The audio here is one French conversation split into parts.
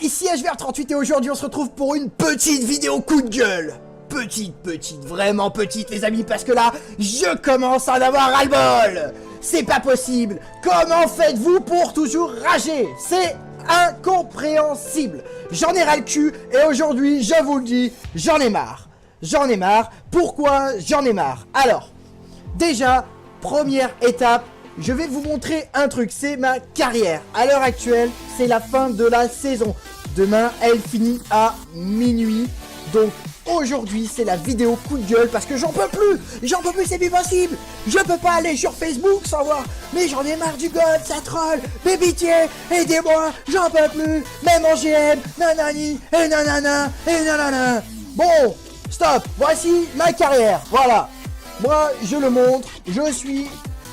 ici HVR38 et aujourd'hui on se retrouve pour une petite vidéo coup de gueule. Petite, vraiment petite les amis, parce que là, je commence à en avoir ras-le-bol. C'est pas possible. Comment faites-vous pour toujours rager? C'est incompréhensible. J'en ai ras le cul et aujourd'hui, je vous le dis, j'en ai marre. J'en ai marre. Pourquoi j'en ai marre? Alors, déjà, première étape, je vais vous montrer un truc, c'est ma carrière. À l'heure actuelle, c'est la fin de la saison. Demain, elle finit à minuit. Donc, aujourd'hui, c'est la vidéo coup de gueule parce que j'en peux plus, c'est plus possible. Je peux pas aller sur Facebook sans voir, mais j'en ai marre du gold, ça troll. Mais pitié, aidez-moi, j'en peux plus. Même en GM, nanani, et nanana, et nanana. Bon, stop, voici ma carrière, voilà. Moi, je le montre, je suis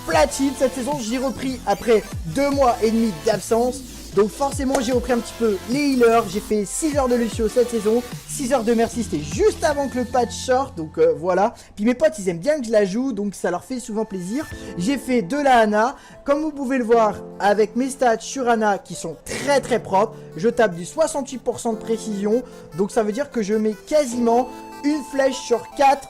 platine cette saison, j'ai repris après 2 mois et demi d'absence. Donc forcément j'ai repris un petit peu les healers, j'ai fait 6 heures de Lucio cette saison, 6 heures de Mercy, c'était juste avant que le patch sorte, donc voilà. Puis mes potes ils aiment bien que je la joue, donc ça leur fait souvent plaisir. J'ai fait de la Ana, comme vous pouvez le voir avec mes stats sur Ana qui sont très propres. Je tape du 68% de précision, donc ça veut dire que je mets quasiment une flèche sur 4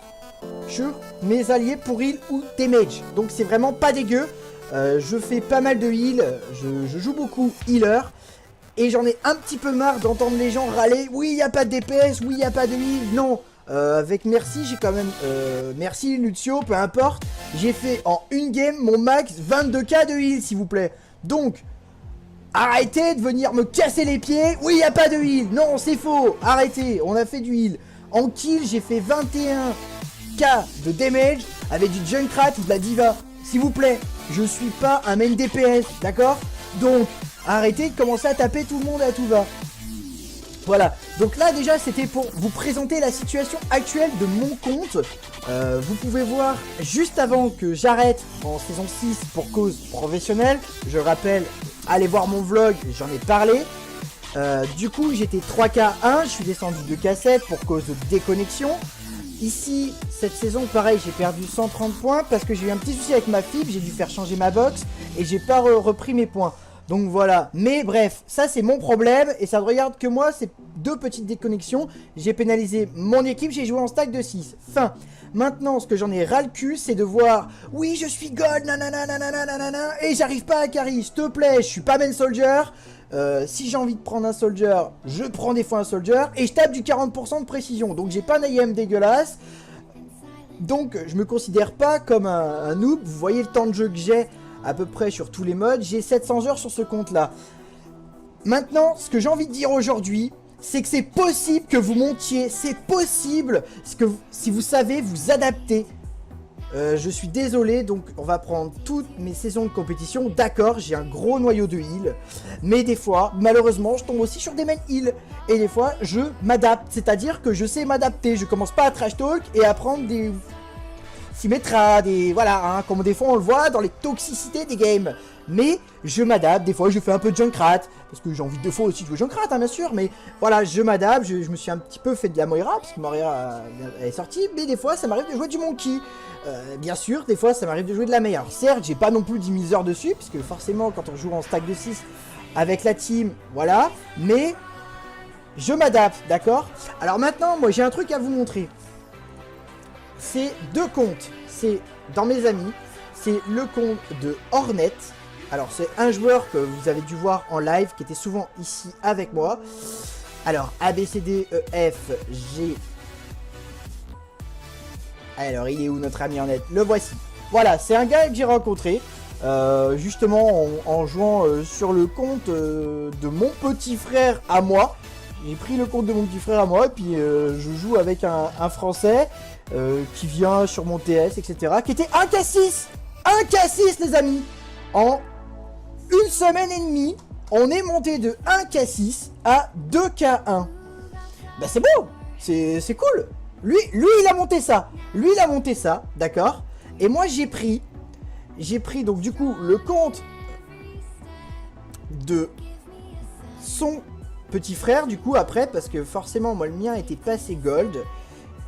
sur mes alliés pour heal ou damage. Donc c'est vraiment pas dégueu. Je fais pas mal de heal, je joue beaucoup healer. Et j'en ai un petit peu marre d'entendre les gens râler. Oui, il n'y a pas de DPS, oui, il n'y a pas de heal. Non, avec Mercy, j'ai quand même... Mercy, Lucio, peu importe. J'ai fait en une game mon max 22k de heal, s'il vous plaît. Donc, arrêtez de venir me casser les pieds. Oui, il n'y a pas de heal. Non, c'est faux. Arrêtez, on a fait du heal. En kill, j'ai fait 21k de damage avec du Junkrat ou de la Diva. S'il vous plaît, je suis pas un main DPS, d'accord? Donc, arrêtez de commencer à taper tout le monde à tout va. Voilà, donc là déjà c'était pour vous présenter la situation actuelle de mon compte. Vous pouvez voir juste avant que j'arrête en saison 6 pour cause professionnelle. Je rappelle, allez voir mon vlog, j'en ai parlé. Du coup j'étais 3K1, je suis descendu 2K7 pour cause de déconnexion. Ici, cette saison, pareil, j'ai perdu 130 points parce que j'ai eu un petit souci avec ma fibre, j'ai dû faire changer ma box et j'ai pas repris mes points. Donc voilà, mais bref, ça c'est mon problème et ça ne regarde que moi, c'est 2 petites déconnexions. J'ai pénalisé mon équipe, j'ai joué en stack de 6. Fin. Maintenant, ce que j'en ai ras le cul, c'est de voir, oui, je suis gold, nanana, nanana, nanana, et j'arrive pas à carry, s'il te plaît, je suis pas main soldier. Si j'ai envie de prendre un soldier, je prends des fois un soldier et je tape du 40% de précision. Donc j'ai pas un IM dégueulasse. Donc je me considère pas comme un noob. Vous voyez le temps de jeu que j'ai à peu près sur tous les modes. J'ai 700 heures sur ce compte là. Maintenant, ce que j'ai envie de dire aujourd'hui, c'est que c'est possible que vous montiez. C'est possible que si vous savez vous adapter. Je suis désolé, donc on va prendre toutes mes saisons de compétition. D'accord, j'ai un gros noyau de heal. Mais des fois, malheureusement, je tombe aussi sur des main heal. Et des fois, je m'adapte. C'est-à-dire que je sais m'adapter. Je commence pas à trash talk et à prendre des... Symmetra, des... Voilà, hein, comme des fois on le voit dans les toxicités des games. Mais je m'adapte, des fois je fais un peu de Junkrat. Parce que j'ai envie de fois aussi de jouer Junkrat, hein, bien sûr. Mais voilà, je m'adapte, je me suis un petit peu fait de la Moira. Parce que Moira est sortie. Mais des fois ça m'arrive de jouer du Monkey. Bien sûr, des fois ça m'arrive de jouer de la meilleure. Certes, j'ai pas non plus 10 000 heures dessus. Parce que forcément quand on joue en stack de 6 avec la team, voilà. Mais je m'adapte, d'accord? Alors maintenant, moi j'ai un truc à vous montrer. C'est 2 comptes, c'est dans mes amis, c'est le compte de Hornet. Alors c'est un joueur que vous avez dû voir en live qui était souvent ici avec moi. Alors ABCDEFG. Alors il est où notre ami Hornet? Le voici. Voilà, c'est un gars que j'ai rencontré justement en jouant sur le compte de mon petit frère à moi. J'ai pris le compte de mon petit frère à moi et puis je joue avec un français qui vient sur mon TS, etc. Qui était 1K6 1K6 les amis. En une semaine et demie, on est monté de 1K6 à 2K1. Bah c'est beau, c'est cool. Lui il a monté ça. Lui il a monté ça, d'accord. Et moi j'ai pris donc du coup le compte de son petit frère du coup après, parce que forcément moi le mien était passé gold.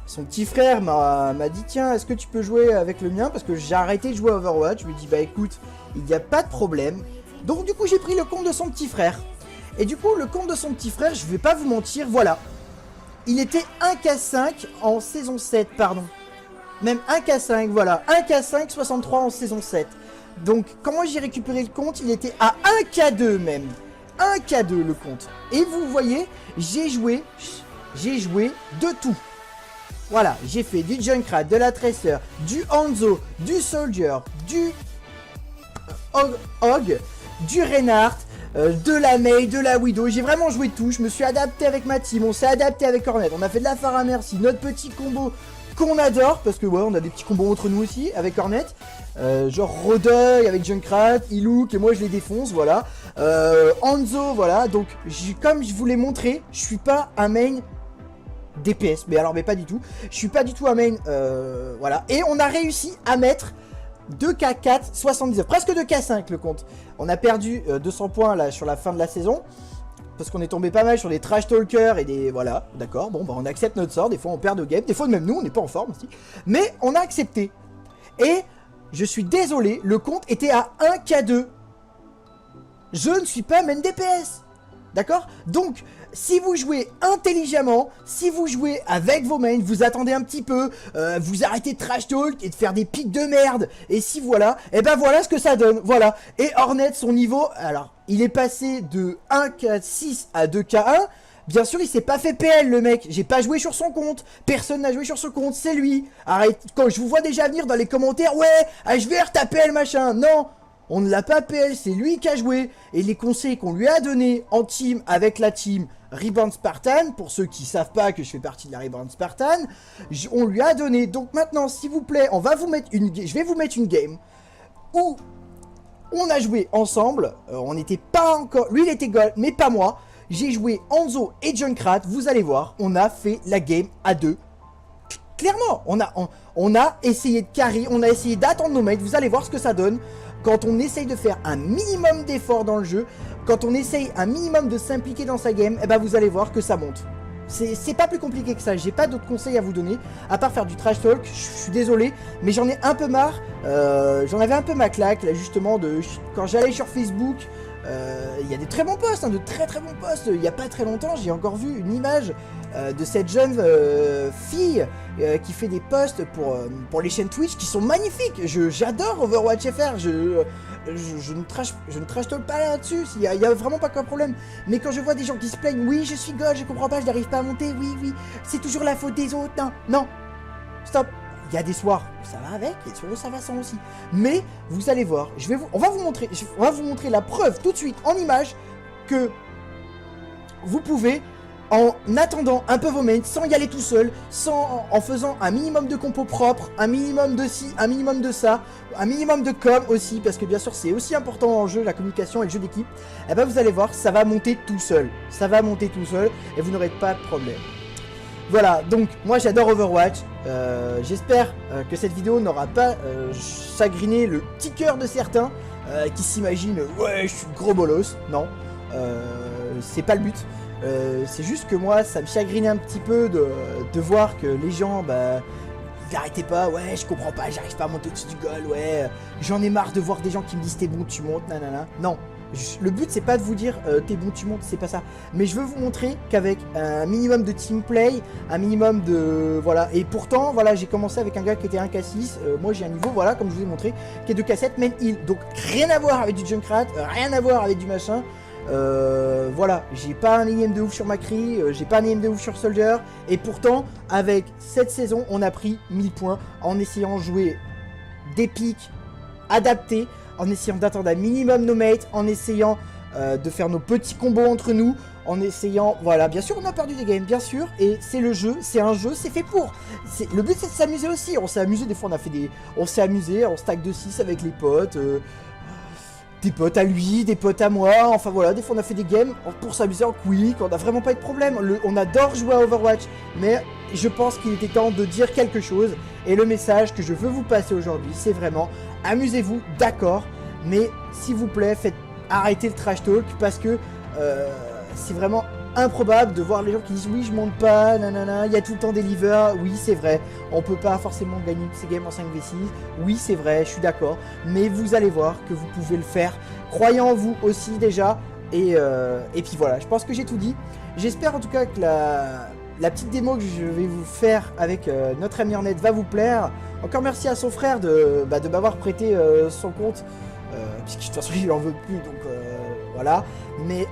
Son petit frère m'a dit tiens, est-ce que tu peux jouer avec le mien, parce que j'ai arrêté de jouer à Overwatch. Je lui ai dit bah écoute, il n'y a pas de problème. Donc du coup j'ai pris le compte de son petit frère. Et du coup, le compte de son petit frère, je vais pas vous mentir, voilà. Il était 1K5 en saison 7, pardon. Même 1K5, voilà. 1K5, 63 en saison 7. Donc, comment j'ai récupéré le compte? Il était à 1K2 même. 1K2 le compte. Et vous voyez, j'ai joué de tout. Voilà, j'ai fait du Junkrat, de la Tracer, du Hanzo, du Soldier, du Hog, du Reinhardt, de la Mei, de la Widow. J'ai vraiment joué de tout. Je me suis adapté avec ma team, on s'est adapté avec Hornet. On a fait de la Pharah Mercy, notre petit combo qu'on adore. Parce que ouais, on a des petits combos entre nous aussi avec Hornet. Genre Rodeuil avec Junkrat, Ilouk et moi je les défonce, voilà. Hanzo, voilà. Donc comme je vous l'ai montré, je suis pas un main DPS, mais pas du tout. Je suis pas du tout un main, voilà. Et on a réussi à mettre 2K4, 79, presque 2K5 le compte. On a perdu 200 points là sur la fin de la saison. Parce qu'on est tombé pas mal sur des trash talkers et des... Voilà, d'accord, bon bah on accepte notre sort. Des fois on perd de game, des fois même nous on n'est pas en forme aussi. Mais on a accepté. Et je suis désolé, le compte était à 1K2. Je ne suis pas main DPS. D'accord? Donc, si vous jouez intelligemment, si vous jouez avec vos mains, vous attendez un petit peu, vous arrêtez de trash talk et de faire des pics de merde. Et si voilà, et ben voilà ce que ça donne. Voilà. Et Hornet, son niveau, alors, il est passé de 1K6 à 2K1. Bien sûr, il s'est pas fait PL, le mec. J'ai pas joué sur son compte. Personne n'a joué sur son compte, c'est lui. Arrête. Quand je vous vois déjà venir dans les commentaires, ouais, HVR, t'as PL, machin. Non. On ne l'a pas PL, c'est lui qui a joué. Et les conseils qu'on lui a donnés en team avec la team Rebound Spartan, pour ceux qui savent pas que je fais partie de la Rebound Spartan, on lui a donné. Donc maintenant, s'il vous plaît, je vais vous mettre une game où on a joué ensemble. On n'était pas encore... Lui, il était gold, mais pas moi. J'ai joué Hanzo et Junkrat. Vous allez voir, on a fait la game à deux. Clairement, on a essayé de carry, on a essayé d'attendre nos mates. Vous allez voir ce que ça donne. Quand on essaye de faire un minimum d'efforts dans le jeu, quand on essaye un minimum de s'impliquer dans sa game, eh ben vous allez voir que ça monte. C'est pas plus compliqué que ça, j'ai pas d'autres conseils à vous donner, à part faire du trash talk, je suis désolé, mais j'en ai un peu marre, j'en avais un peu ma claque, là justement, quand j'allais sur Facebook, il y a des très bons posts, de très très bons posts, il y a pas très longtemps, j'ai encore vu une image de cette jeune fille qui fait des posts pour les chaînes Twitch qui sont magnifiques. J'adore Overwatch FR, je ne trash talk pas là-dessus, il y a vraiment pas de problème. Mais quand je vois des gens qui se plaignent, oui je suis gold, je comprends pas, je n'arrive pas à monter, oui, c'est toujours la faute des autres, non, stop. Il y a des soirs où ça va avec, et des soirs où ça va sans aussi. Mais vous allez voir, on va vous montrer la preuve tout de suite en image que vous pouvez, en attendant un peu vos mains, sans y aller tout seul, en faisant un minimum de compos propres, un minimum de ci, un minimum de ça, un minimum de com aussi, parce que bien sûr c'est aussi important en jeu, la communication et le jeu d'équipe, et ben vous allez voir, ça va monter tout seul. Ça va monter tout seul, et vous n'aurez pas de problème. Voilà, donc moi j'adore Overwatch, j'espère que cette vidéo n'aura pas chagriné le petit cœur de certains qui s'imaginent « Ouais, je suis gros bolos ». Non, c'est pas le but. C'est juste que moi ça me chagrinait un petit peu de voir que les gens, ils n'arrêtaient pas « Ouais, je comprends pas, j'arrive pas à monter au-dessus du goal, ouais, j'en ai marre de voir des gens qui me disent « T'es bon, tu montes, nanana ». Non. Le but c'est pas de vous dire t'es bon tu montes, c'est pas ça, mais je veux vous montrer qu'avec un minimum de team play, un minimum de voilà, et pourtant voilà, j'ai commencé avec un gars qui était 1K6, moi j'ai un niveau voilà comme je vous ai montré qui est 2K7 main heal, donc rien à voir avec du Junkrat, rien à voir avec du machin. Voilà, j'ai pas un énième de ouf sur Macri, j'ai pas un énième de ouf sur Soldier, et pourtant avec cette saison on a pris 1000 points en essayant de jouer des pics adaptés, en essayant d'attendre un minimum nos mates, en essayant de faire nos petits combos entre nous, en essayant, voilà, bien sûr on a perdu des games, bien sûr, et c'est le jeu, c'est un jeu, c'est fait pour. Le but c'est de s'amuser aussi, on s'est amusé, des fois on s'est amusé en stack de 6 avec les potes, des potes à lui, des potes à moi, enfin voilà, des fois on a fait des games pour s'amuser en quick, on n'a vraiment pas eu de problème, on adore jouer à Overwatch, mais je pense qu'il était temps de dire quelque chose, et le message que je veux vous passer aujourd'hui, c'est vraiment, amusez-vous, d'accord, mais s'il vous plaît, arrêtez le trash talk, parce que c'est vraiment improbable de voir les gens qui disent oui je monte pas, nanana, il y a tout le temps des livers, oui c'est vrai, on peut pas forcément gagner ces games en 5v6, oui c'est vrai, je suis d'accord, mais vous allez voir que vous pouvez le faire, croyez en vous aussi déjà, Et puis voilà, je pense que j'ai tout dit. J'espère en tout cas que la petite démo que je vais vous faire avec notre ami Ornette va vous plaire. Encore merci à son frère de m'avoir prêté son compte. Puisque de toute façon il en veut plus, donc voilà. Mais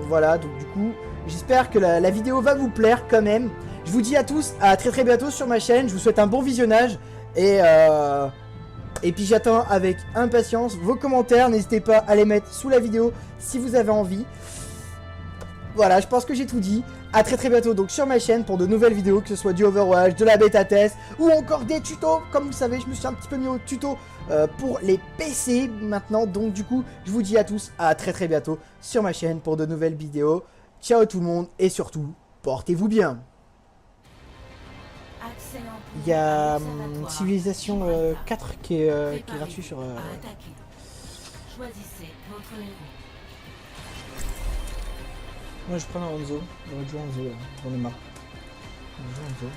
voilà, donc du coup, j'espère que la vidéo va vous plaire quand même. Je vous dis à tous, à très bientôt sur ma chaîne. Je vous souhaite un bon visionnage. Et puis j'attends avec impatience vos commentaires. N'hésitez pas à les mettre sous la vidéo si vous avez envie. Voilà, je pense que j'ai tout dit. A très bientôt donc sur ma chaîne pour de nouvelles vidéos, que ce soit du Overwatch, de la bêta test ou encore des tutos. Comme vous le savez, je me suis un petit peu mis au tuto pour les PC maintenant. Donc du coup, je vous dis à tous à très bientôt sur ma chaîne pour de nouvelles vidéos. Ciao tout le monde et surtout, portez-vous bien. Il y a Civilisation 4 qui est gratuit sur... Choisissez votre héros. Moi je prends un Hanzo. J'aurais dû Hanzo, j'en ai marre. Je joue Hanzo.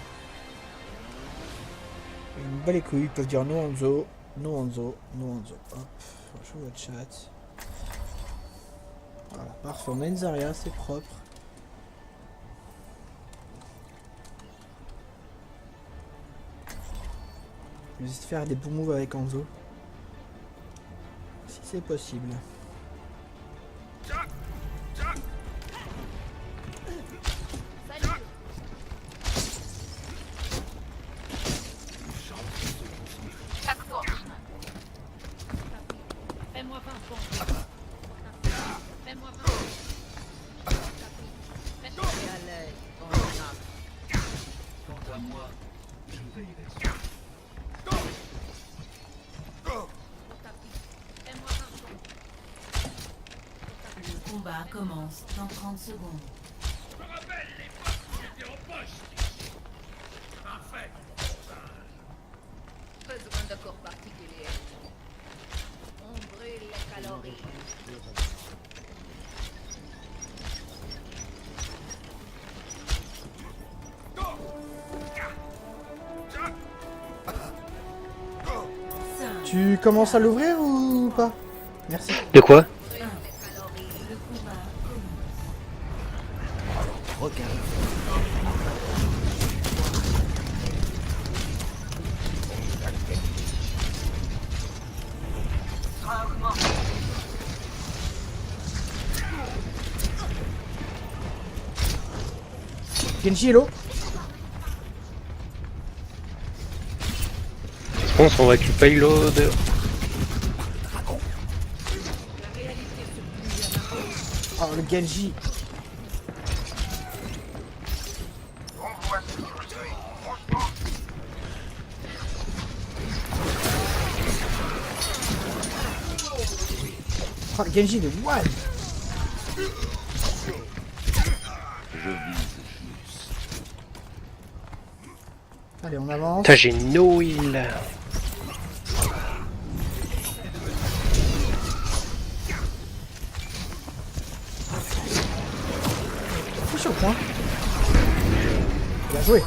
Ils me bat les couilles, ils peuvent dire no Hanzo, no Hanzo, no Hanzo. Hop, je vois le chat. Voilà, parfait, on a une Zarya, c'est propre. Je vais essayer de faire des bons moves avec Hanzo. Si c'est possible. Fais-moi 20 points. Fais-moi 20. Fais-moi à l'aise, ton âme. Quant à moi, je veillerai. Fais-moi 20 points. Le combat commence dans 30 secondes. Je me rappelle les fois où j'étais en poche. Parfait. Besoin de corps particulier. On brûle les calories. Tu commences à l'ouvrir ou pas? Merci. De quoi? Genji, hello. Je pense qu'on va avec le payload. Oh, le Genji. Oh, le Genji, il est one. Allez, on avance. Putain, j'ai no heal. Touche au point. Bien joué.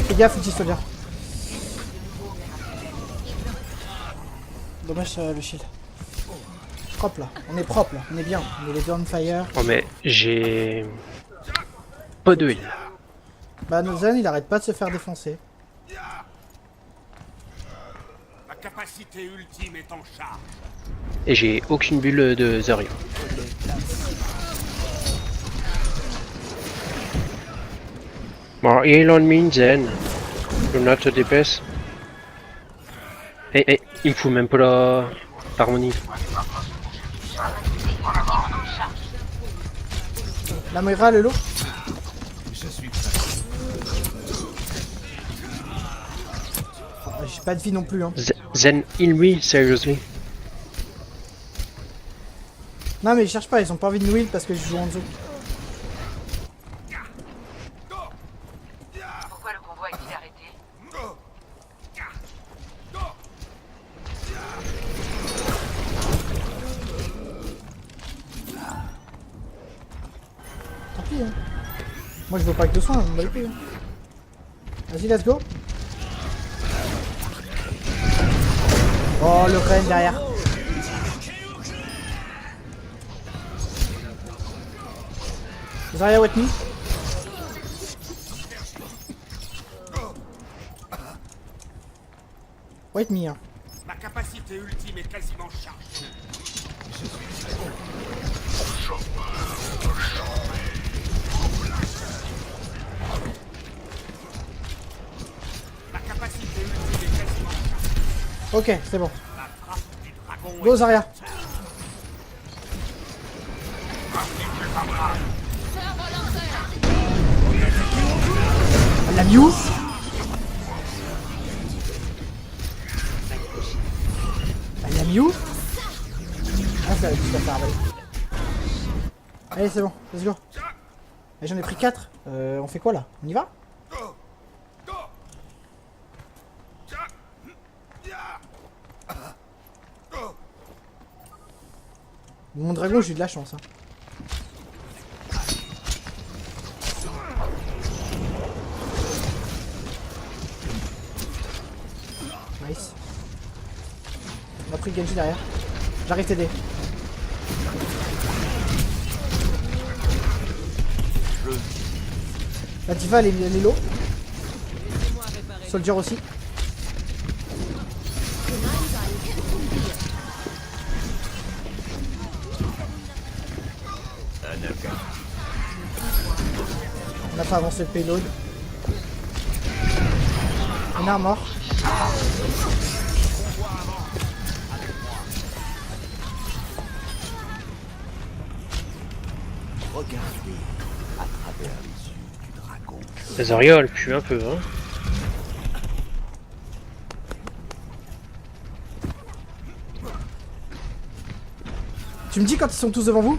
Fais gaffe, petit soldat. Dommage le shield. Propre là, on est propre là, on est bien, on est les deux on fire. Oh mais j'ai pas de heal. Bah Nozen il arrête pas de se faire défoncer. Ma capacité ultime est en charge. Et j'ai aucune bulle de Zarya. Bon, heal on me then. Do not DPS. Eh, il me fout même pas la harmonie. La Moira, le lot. Oh, j'ai pas de vie non plus hein. Then heal me, seriously. Non mais ils cherchent pas, ils ont pas envie de nous heal parce que je joue en zoo. Pourquoi le convoi est-il arrêté? Moi je veux pas que de soin, je me bats les couilles. Vas-y, let's go. Oh, le Ren derrière. Zarya with me. Wait me, hein. Ma capacité ultime est quasiment chargée. Ma capacité ultime est quasiment chargée. Ok, c'est bon. La frappe du dragon Go Zarya. Elle l'a mis où? Elle l'a mis où? Ah, ça va juste la faire avaler. Allez, c'est bon, let's go. Et j'en ai pris 4. On fait quoi là? On y va? Mon dragon, j'ai eu de la chance. Hein. Nice. On a pris Genji derrière. J'arrive t'aider. La diva elle est low. Soldier aussi. On a fait avancer le payload. On a mort. Regardez à travers les yeux du dragon. La Zarya, elle pue un peu, hein. Tu me dis quand ils sont tous devant vous?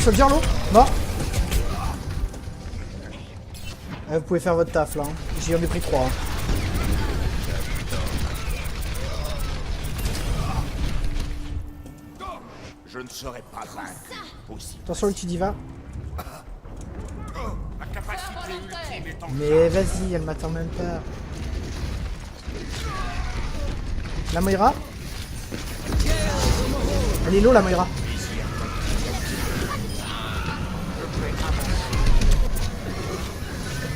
Soldier l'eau? Mort. Vous pouvez faire votre taf là. Hein. J'y en ai pris 3. Hein. Je ne serai pas vaincu. Aussi. Attention ulti diva. Ma capacité ultime est en Mais vas-y, elle m'attend même pas. La Moira. Elle est low la Moira.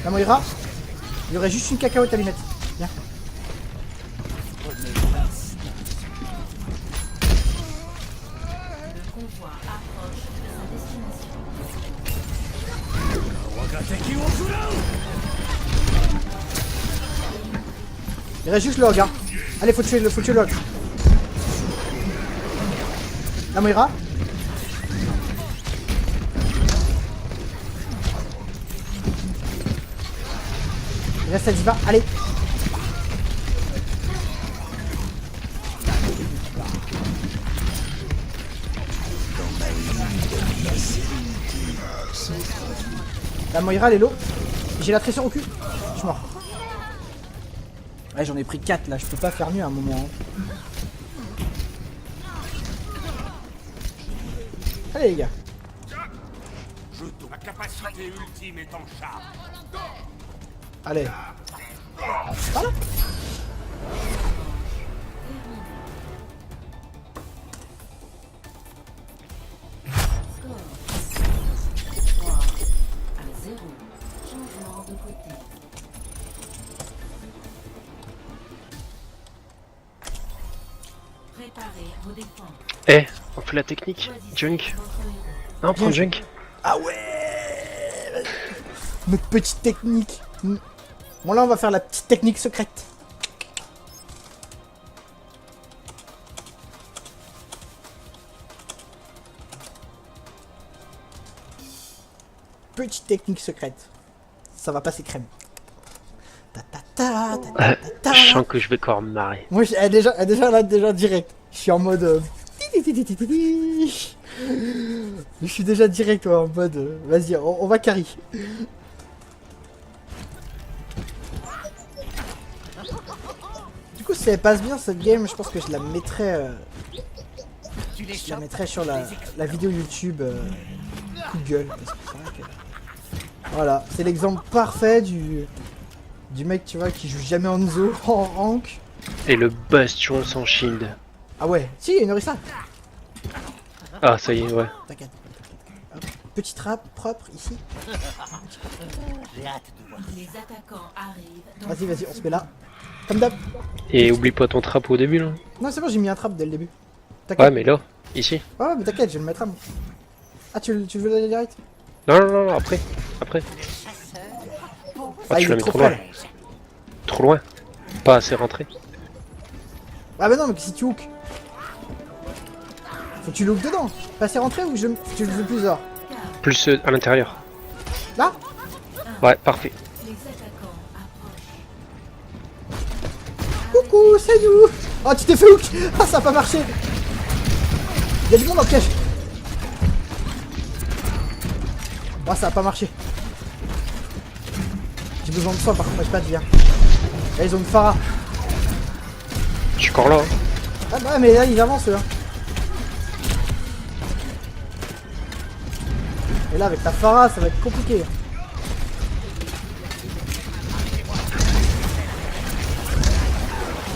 La Moira. Il y aurait juste une cacahuète à lui mettre. Viens. Il reste juste le hog, hein. Allez, faut tuer le hog. La Moira. Il reste la diva. Allez. La Moira, elle est low. J'ai la tressure au cul. Je suis mort. Ouais, j'en ai pris 4 là, je peux pas faire mieux à un moment. Hein. Allez les gars. Ma capacité ultime est en charge. Allez. Voilà. Eh, on fait la technique. Junk. Non, prends Junk. Ah ouais. Notre petite technique. Bon là on va faire la petite technique secrète. Petite technique secrète. Ça va passer crème. Je sens que je vais encore me marrer. Moi elle est déjà là direct. Je suis en mode je suis déjà direct ouais, en mode vas-y on va carry. coup, si elle passe bien cette game, je pense que je la mettrais, sur la vidéo YouTube coup de gueule. Parce que c'est vrai que... Voilà, c'est l'exemple parfait du mec, tu vois, qui joue jamais en zo, en rank. Et le bastion sans shield. Ah ouais, si, il y a une Orisa. Ah, ça y est, ouais. T'inquiète. Hop, petit trap propre ici. J'ai hâte de voir. Les attaquants arrivent. Vas-y, vas-y, on se met là. Comme d'hab. Et oublie pas ton trap au début, là. Non, c'est bon, j'ai mis un trap dès le début. Ouais, T'inquiète. mais là, ici. Ouais, mais t'inquiète, je vais le mettre à moi. Ah, tu veux aller direct? Non, non, non, non, après. Après. Ah, il tu la est mets trop trop loin. près, là. Trop loin. Pas assez rentré. Ah bah non, mais si tu hook. Faut que tu le hook dedans. Passer rentré ou tu le veux plus dehors? Plus à l'intérieur. Là? Ouais, parfait. Les attaquants approchent. Coucou, c'est nous. Oh, tu t'es fait hook. Ah, ça a pas marché. Y'a du monde dans le piège. Oh, ça a pas marché. J'ai besoin de soin par contre, j'ai pas de viens. Là, ils ont une Pharah. Je suis encore là. Hein. Ah bah mais là, ils avancent là. Et là, avec ta Pharah, ça va être compliqué.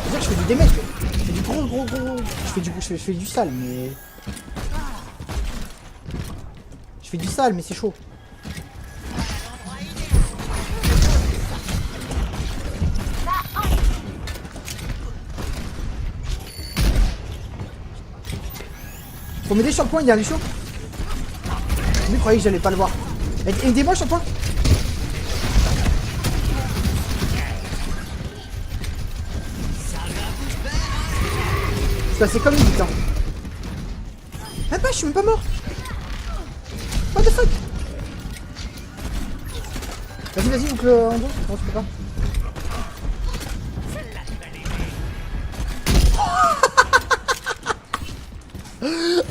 C'est-à-dire que je fais du damage, je fais du gros. Je fais du sale, mais... Je fais du sale, mais c'est chaud. Faut m'aider sur le point, il y a un Lucio. Lui croyait que j'allais pas le voir. Aidez-moi sur le point. C'est passé comme une bite, hein. Ah bah, je suis même pas mort. What the fuck. Vas-y, hook le en dos. Non, je peux pas.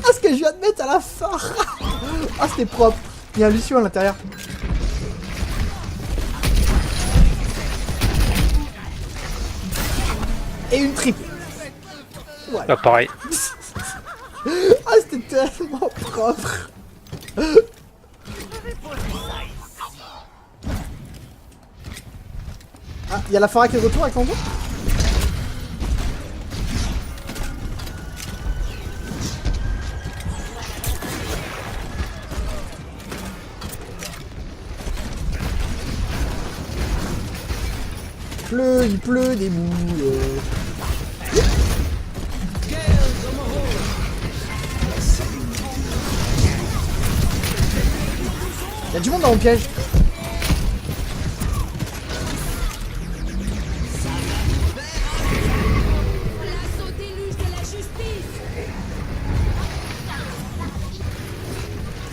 Ah, ce que je viens de mettre à la fin. Ah, c'était propre. Il y a un Lucio à l'intérieur. Et une triple. Voilà. Ah, pareil. Ah, c'était tellement propre. Ah, il y a la Pharah qui est de retour avec Tango. Il pleut des boules. Y'a du monde dans mon piège. L'assaut déluge de la justice.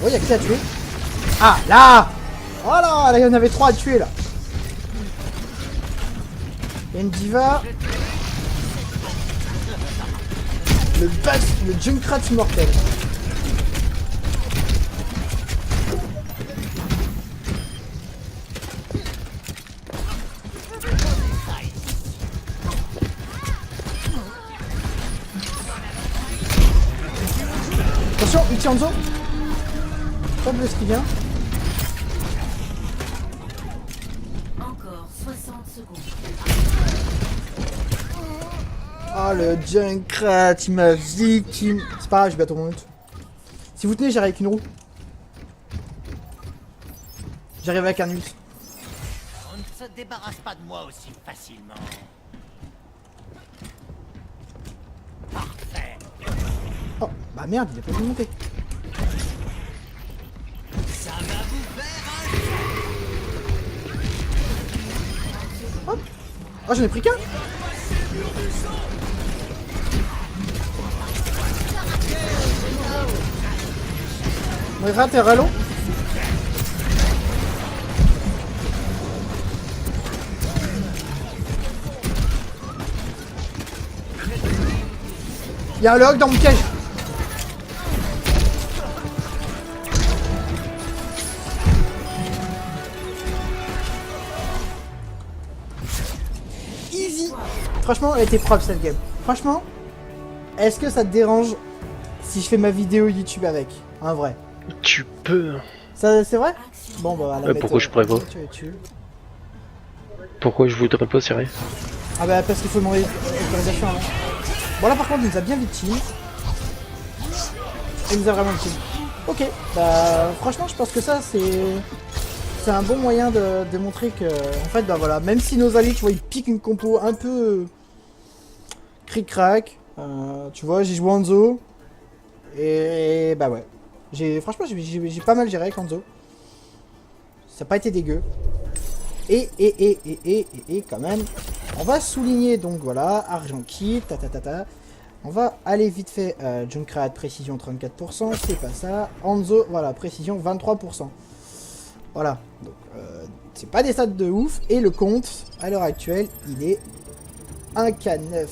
Oh, y'a qui à tuer? Ah, là! Voilà, là, il y en avait 3 à tuer, là. Y'a une diva. Le Junkrat mortel. Attention, ulti en zone. Pas bleu ce qui vient. Encore 60 secondes. Oh le Junkrat, il m'a victime. C'est pas grave, je vais bientôt mon ult. Si vous tenez, j'arrive avec une roue. J'arrive avec un ult. On ne se débarrasse pas de moi aussi facilement. Parfait. Oh, bah merde, il a pas pu monter. Ça va vous faire Hop. Oh, j'en ai pris qu'un. Moira, t'es rallon. Il y a un log dans mon piège. Easy. Franchement, elle était propre cette game. Franchement, est-ce que ça te dérange si je fais ma vidéo YouTube avec? En vrai. Tu peux. Ça, c'est vrai? Bon, bah, la Pourquoi je pourrais pas? YouTube. Pourquoi je voudrais pas, sérieux? Ah bah, parce qu'il faut demander l'autorisation avant. Bon, là, par contre, il nous a bien vite team. Il nous a vraiment team. Ok, bah, franchement, je pense que ça, c'est un bon moyen de montrer que, en fait, bah voilà, même si nos alliés, tu vois, ils piquent une compo un peu cric-crac, tu vois, j'ai joué Hanzo, et bah ouais, franchement, j'ai pas mal géré avec Hanzo, ça n'a pas été dégueu, et quand même, on va souligner, donc voilà, argent kill, on va aller vite fait, Junkrat, précision 34%, c'est pas ça, Hanzo, voilà, précision 23%. Voilà, donc c'est pas des stats de ouf, et le compte, à l'heure actuelle, il est 1K954.